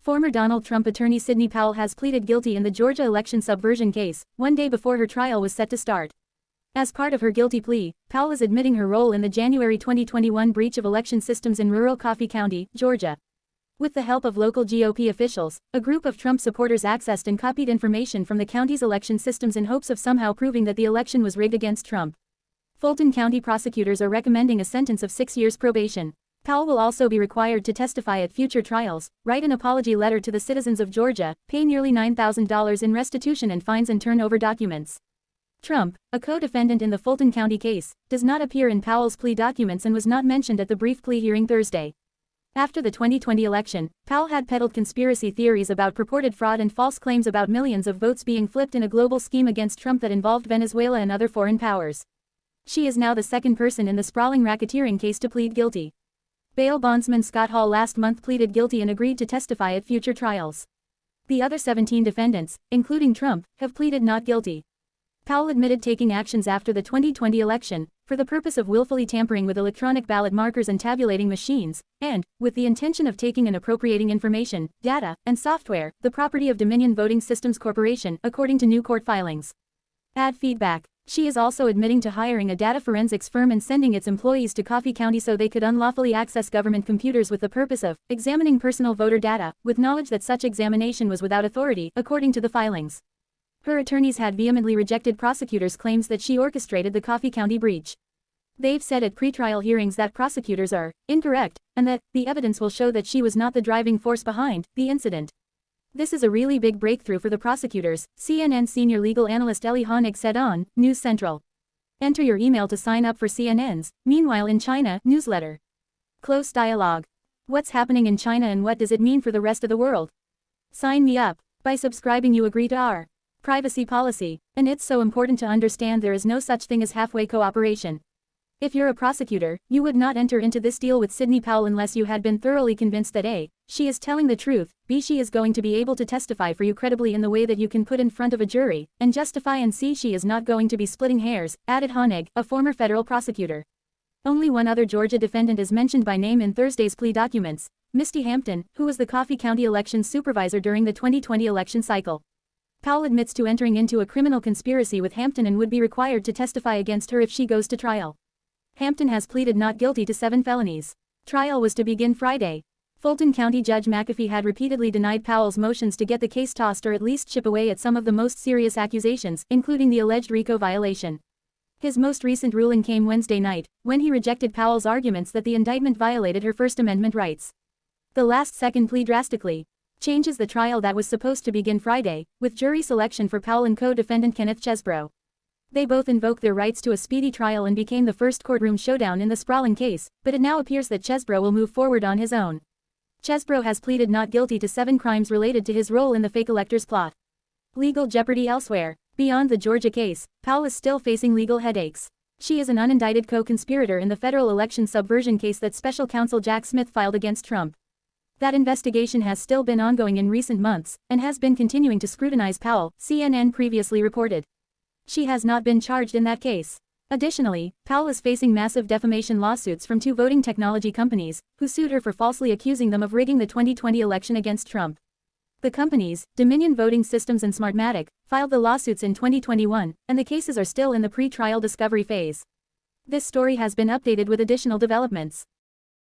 Former Donald Trump attorney Sidney Powell has pleaded guilty in the Georgia election subversion case, one day before her trial was set to start. As part of her guilty plea, Powell is admitting her role in the January 2021 breach of election systems in rural Coffee County, Georgia. With the help of local GOP officials, a group of Trump supporters accessed and copied information from the county's election systems in hopes of somehow proving that the election was rigged against Trump. Fulton County prosecutors are recommending a sentence of 6 years probation. Powell will also be required to testify at future trials, write an apology letter to the citizens of Georgia, pay nearly $9,000 in restitution and fines and turn over documents. Trump, a co-defendant in the Fulton County case, does not appear in Powell's plea documents and was not mentioned at the brief plea hearing Thursday. After the 2020 election, Powell had peddled conspiracy theories about purported fraud and false claims about millions of votes being flipped in a global scheme against Trump that involved Venezuela and other foreign powers. She is now the second person in the sprawling racketeering case to plead guilty. Bail bondsman Scott Hall last month pleaded guilty and agreed to testify at future trials. The other 17 defendants, including Trump, have pleaded not guilty. Powell admitted taking actions after the 2020 election, for the purpose of willfully tampering with electronic ballot markers and tabulating machines, and, with the intention of taking and appropriating information, data, and software, the property of Dominion Voting Systems Corporation, according to new court filings. Add feedback. She is also admitting to hiring a data forensics firm and sending its employees to Coffee County so they could unlawfully access government computers with the purpose of examining personal voter data, with knowledge that such examination was without authority, according to the filings. Her attorneys had vehemently rejected prosecutors' claims that she orchestrated the Coffee County breach. They've said at pretrial hearings that prosecutors are incorrect, and that the evidence will show that she was not the driving force behind the incident. This is a really big breakthrough for the prosecutors, CNN senior legal analyst Ellie Honig said on News Central. Enter your email to sign up for CNN's Meanwhile in China newsletter. Close dialogue. What's happening in China and what does it mean for the rest of the world? Sign me up. By subscribing you agree to our privacy policy, and it's so important to understand there is no such thing as halfway cooperation. If you're a prosecutor, you would not enter into this deal with Sidney Powell unless you had been thoroughly convinced that A, she is telling the truth, B, she is going to be able to testify for you credibly in the way that you can put in front of a jury, and justify, and C, she is not going to be splitting hairs, added Honig, a former federal prosecutor. Only one other Georgia defendant is mentioned by name in Thursday's plea documents, Misty Hampton, who was the Coffee County elections supervisor during the 2020 election cycle. Powell admits to entering into a criminal conspiracy with Hampton and would be required to testify against her if she goes to trial. Hampton has pleaded not guilty to 7 felonies. Trial was to begin Friday. Fulton County Judge McAfee had repeatedly denied Powell's motions to get the case tossed or at least chip away at some of the most serious accusations, including the alleged RICO violation. His most recent ruling came Wednesday night, when he rejected Powell's arguments that the indictment violated her First Amendment rights. The last-second plea drastically changes the trial that was supposed to begin Friday, with jury selection for Powell and co-defendant Kenneth Chesbrough. They both invoked their rights to a speedy trial and became the first courtroom showdown in the sprawling case, but it now appears that Chesbrough will move forward on his own. Chesbrough has pleaded not guilty to 7 crimes related to his role in the fake electors plot. Legal jeopardy elsewhere. Beyond the Georgia case, Powell is still facing legal headaches. She is an unindicted co-conspirator in the federal election subversion case that special counsel Jack Smith filed against Trump. That investigation has still been ongoing in recent months, and has been continuing to scrutinize Powell, CNN previously reported. She has not been charged in that case. Additionally, Powell is facing massive defamation lawsuits from 2 voting technology companies, who sued her for falsely accusing them of rigging the 2020 election against Trump. The companies, Dominion Voting Systems and Smartmatic, filed the lawsuits in 2021, and the cases are still in the pre-trial discovery phase. This story has been updated with additional developments.